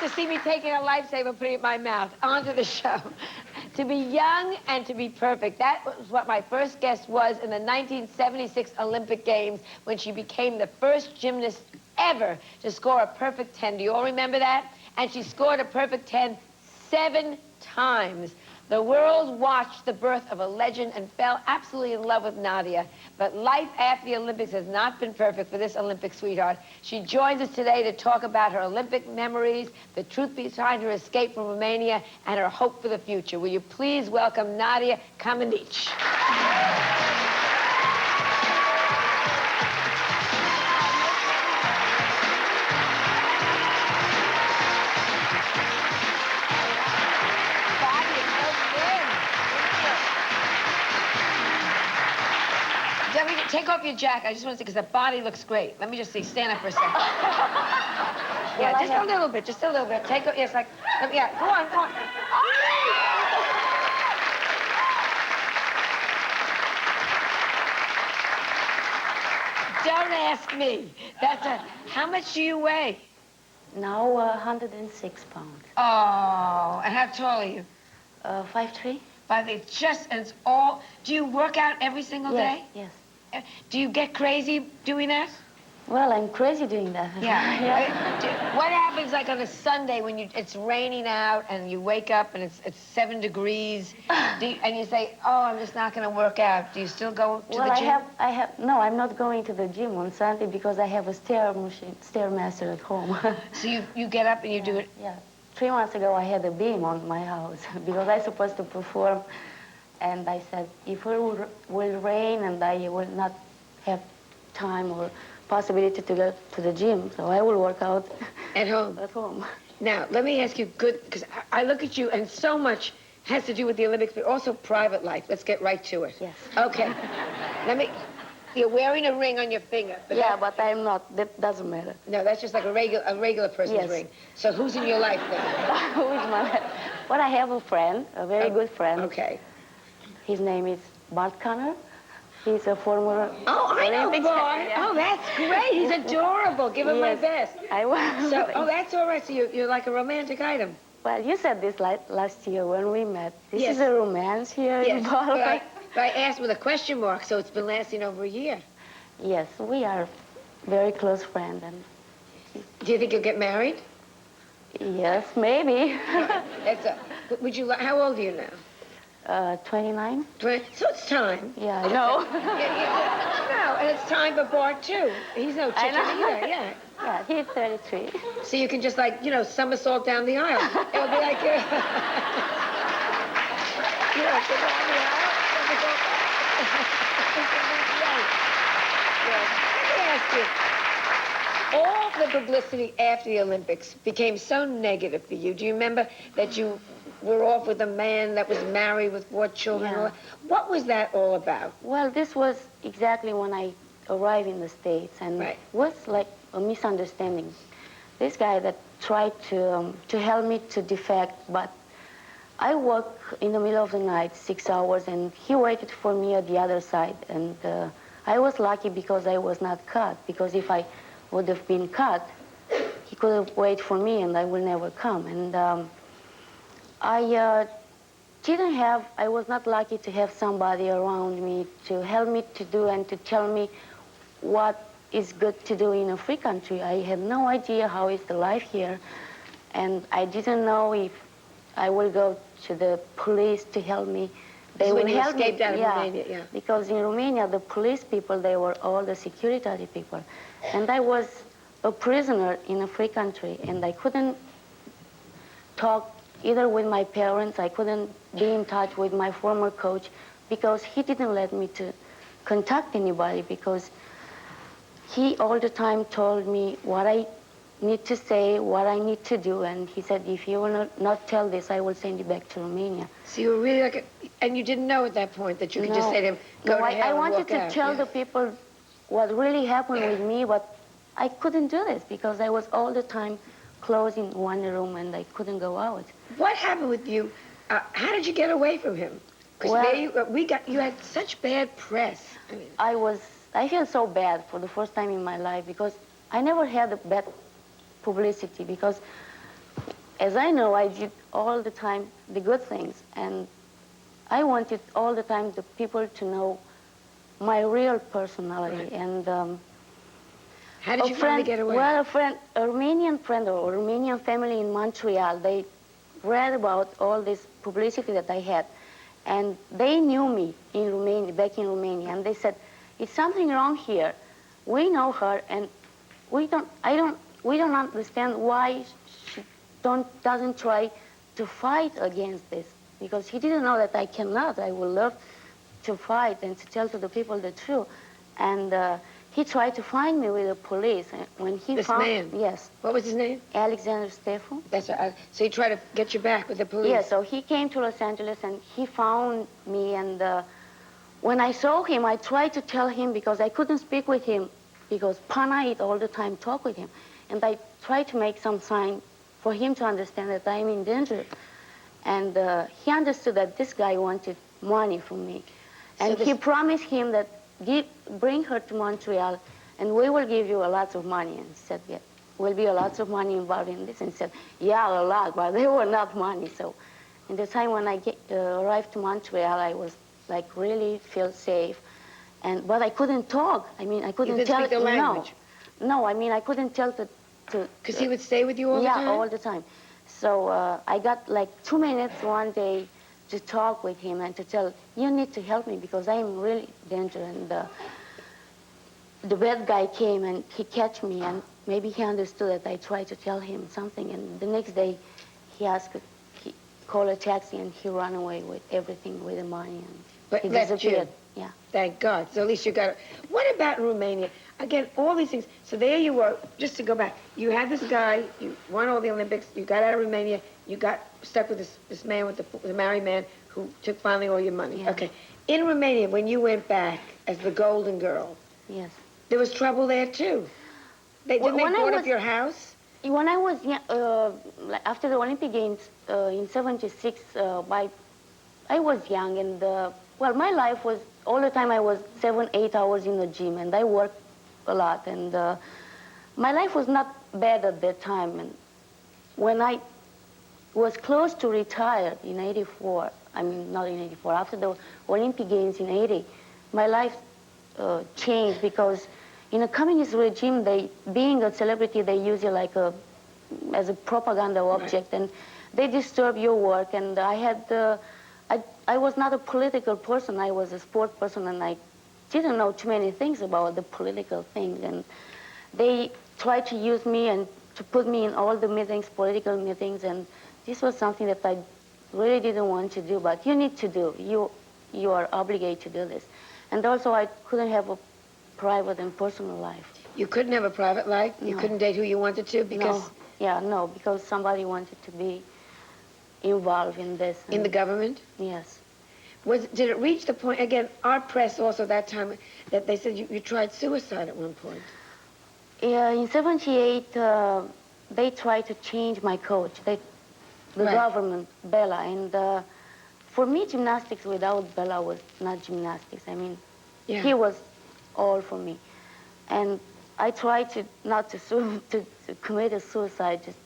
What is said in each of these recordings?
to see me taking a lifesaver, putting it in my mouth. On to the show. To be young and to be perfect. That was what my first guest was in the 1976 Olympic Games when she became the first gymnast ever to score a perfect 10. Do you all remember that? And she scored a perfect 10 7 times. The world watched the birth of a legend and fell absolutely in love with Nadia. But life after the Olympics has not been perfect for this Olympic sweetheart. She joins us today to talk about her Olympic memories, the truth behind her escape from Romania, and her hope for the future. Will you please welcome Nadia Comaneci? Take off your jacket. I just want to see, because the body looks great. Let me just see. Stand up for a second. Yeah, just a little bit. Just a little bit. Take off. Yes, like, yeah. Go on, go on. Don't ask me. That's a. How much do you weigh? Now 106 pounds. Oh, and how tall are you? 5'3". 5'3". Just, and it's all. Do you work out every single day? Yes. Do you get crazy doing that? Well, I'm crazy doing that. Yeah. Yeah. What happens like on a Sunday when it's raining out and you wake up and it's 7 degrees and you say, oh, I'm just not going to work out. Do you still go to the gym? No, I'm not going to the gym on Sunday because I have a Stairmaster at home. So you get up and you do it? Yeah. 3 months ago, I had a beam on my house because I was supposed to perform. And I said, if it will rain and I will not have time or possibility to go to the gym, so I will work out at home. At home. Now, let me ask you, because I look at you and so much has to do with the Olympics, but also private life. Let's get right to it. Yes. Okay. You're wearing a ring on your finger. But I'm not. That doesn't matter. No, that's just like a regular person's ring. So who's in your life then? Who is my life? Well, I have a friend, a very good friend. Okay. His name is Bart Connor. He's a former Olympic Bart. Yeah. Oh, that's great. He's adorable. Give him my best. I will. So, that's all right. So you're like a romantic item. Well, you said this last year when we met. This is a romance here involved. But I asked with a question mark, so it's been lasting over a year. Yes, we are very close friends. And do you think you'll get married? Yes, maybe. How old are you now? 29. So it's time. Yeah, I know. No, and it's time for Bart, too. He's no chicken either, yeah. Yeah, he's 33. So you can just, like, somersault down the aisle. It'll be like, go down the aisle. Let me ask you, all the publicity after the Olympics became so negative for you. Do you remember that you were off with a man that was married with 4 children? Yeah. What was that all about? Well, this was exactly when I arrived in the States, and it was like a misunderstanding. This guy that tried to help me to defect, but I worked in the middle of the night, 6 hours, and he waited for me at the other side. And I was lucky because I was not cut, because if I would have been cut, he could have waited for me and I will never come. And I was not lucky to have somebody around me to help me to do and to tell me what is good to do in a free country. I had no idea how is the life here, and I didn't know if I will go to the police to help me. They would help me. Out of Romania, yeah. Because in Romania, the police people, they were all the security people. And I was a prisoner in a free country, and I couldn't talk either with my parents. I couldn't be in touch with my former coach because he didn't let me to contact anybody, because he all the time told me what I need to say, what I need to do, and he said, if you will not tell this, I will send you back to Romania. So you were really like, and you didn't know at that point that you could just say to him, go to hell I and wanted walk to out. tell the people what really happened with me, but I couldn't do this because I was all the time closed in one room and I couldn't go out. What happened with you? How did you get away from him? Because you had such bad press. I mean, I feel so bad for the first time in my life because I never had a bad publicity, because as I know, I did all the time the good things, and I wanted all the time the people to know my real personality. Right. And how did you finally get away? Well, a Romanian friend or Romanian family in Montreal, they read about all this publicity that I had, and they knew me in Romania, back in Romania, and they said, "It's something wrong here. We know her, and we don't understand why she doesn't try to fight against this, because he didn't know that I cannot. I would love to fight and to tell to the people the truth." And he tried to find me with the police. And when he this found man? Yes. What was his name? Alexander Stefan. That's right. So he tried to get you back with the police? Yeah, so he came to Los Angeles and he found me, and when I saw him, I tried to tell him, because I couldn't speak with him, because Pana all the time talk with him. And I tried to make some sign for him to understand that I'm in danger. And he understood that this guy wanted money from me. And he promised him that bring her to Montreal and we will give you a lot of money. And he said, yeah, will be a lot of money involved in this. And he said, yeah, a lot, but they were not money. So in the time when I arrived to Montreal, I was like really feel safe. But I couldn't talk. I mean, I couldn't tell. Speak the language? No, I mean, I couldn't tell because he would stay with you all the time? Yeah, all the time. So I got like 2 minutes one day to talk with him and to tell, you need to help me because I'm really danger. And the bad guy came and he catch me, and maybe he understood that I tried to tell him something. And the next day he called a taxi and he ran away with everything, with the money, and but he left disappeared. You. Yeah. Thank God. So at least you got it. What about Romania? Again, all these things. So there you were, just to go back. You had this guy, you won all the Olympics, you got out of Romania, you got stuck with this man, with the married man who took finally all your money. Yeah. Okay. In Romania, when you went back as the golden girl, Yes. there was trouble there too. Didn't they board up your house? When I was after the Olympic Games in '76, I was young, and well, my life was all the time. I was 7-8 hours in the gym, and I worked a lot, and my life was not bad at that time. And when I was close to retire in '84, I mean not in '84, after the Olympic Games in '80, my life changed, because in a communist regime, being a celebrity, they use you like as a propaganda object, right. And they disturb your work. And I was not a political person. I was a sport person, and I didn't know too many things about the political things. And they tried to use me and to put me in all the meetings, political meetings, and this was something that I really didn't want to do, but you need to do. You are obligated to do this. And also, I couldn't have a private and personal life. You couldn't have a private life? No. You couldn't date who you wanted to because... No. Yeah, no, because somebody wanted to be involved in this. In the government? Yes. Did it reach the point, again, our press also that time, that they said you tried suicide at one point? Yeah, in '78, they tried to change my coach, the right. Government, Bella, and for me, gymnastics without Bella was not gymnastics. I mean, yeah. He was all for me. And I tried not to commit a suicide, just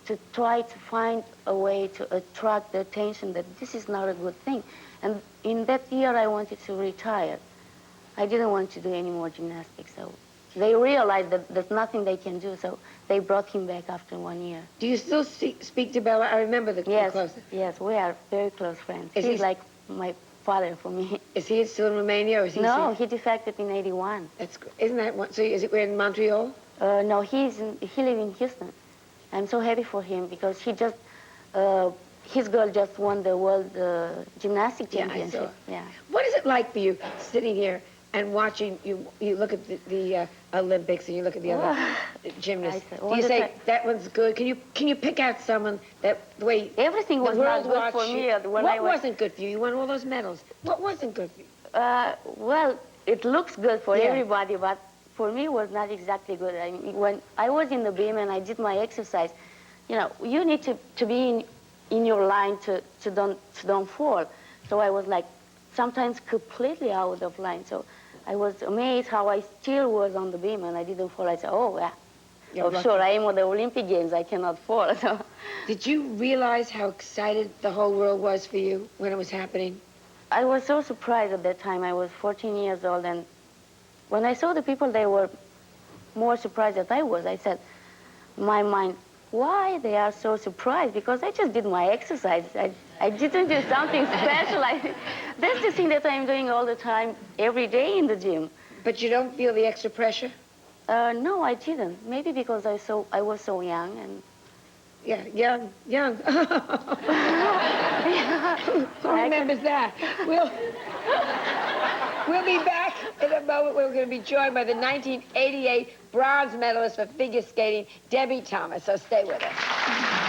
to try to find a way to attract the attention that this is not a good thing. And in that year, I wanted to retire. I didn't want to do any more gymnastics, so they realized that there's nothing they can do, so they brought him back after 1 year. Do you still speak to Bella? I remember the close. Yes, we are very close friends. He's like my father for me. Is he still in Romania, or is he? No, he defected in '81. That's great. Isn't that one? So is it in Montreal? No, he lives in Houston. I'm so happy for him because he just his girl just won the world gymnastics championship. Yeah. What is it like for you sitting here and watching you look at the Olympics and you look at the other gymnasts? Do you say that one's good? Can you pick out someone that the way everything was not good for me when what wasn't good for you? You won all those medals. What wasn't good for you? Well, it looks good for everybody, but for me it was not exactly good. I mean, when I was in the beam and I did my exercise, you know, you need to be in your line to don't fall. So I was like sometimes completely out of line. So I was amazed how I still was on the beam and I didn't fall. I said, oh, yeah. Sure, I am on the Olympic Games. I cannot fall. So. Did you realize how excited the whole world was for you when it was happening? I was so surprised at that time. I was 14 years old, and when I saw the people, they were more surprised than I was. I said, my mind, why they are so surprised? Because I just did my exercise. I didn't do something special. That's the thing that I'm doing all the time, every day in the gym. But you don't feel the extra pressure? No, I didn't. Maybe because I was so young and. Yeah, young. Who remembers that? We'll be back in a moment. We're going to be joined by the 1988 bronze medalist for figure skating, Debbie Thomas. So stay with us.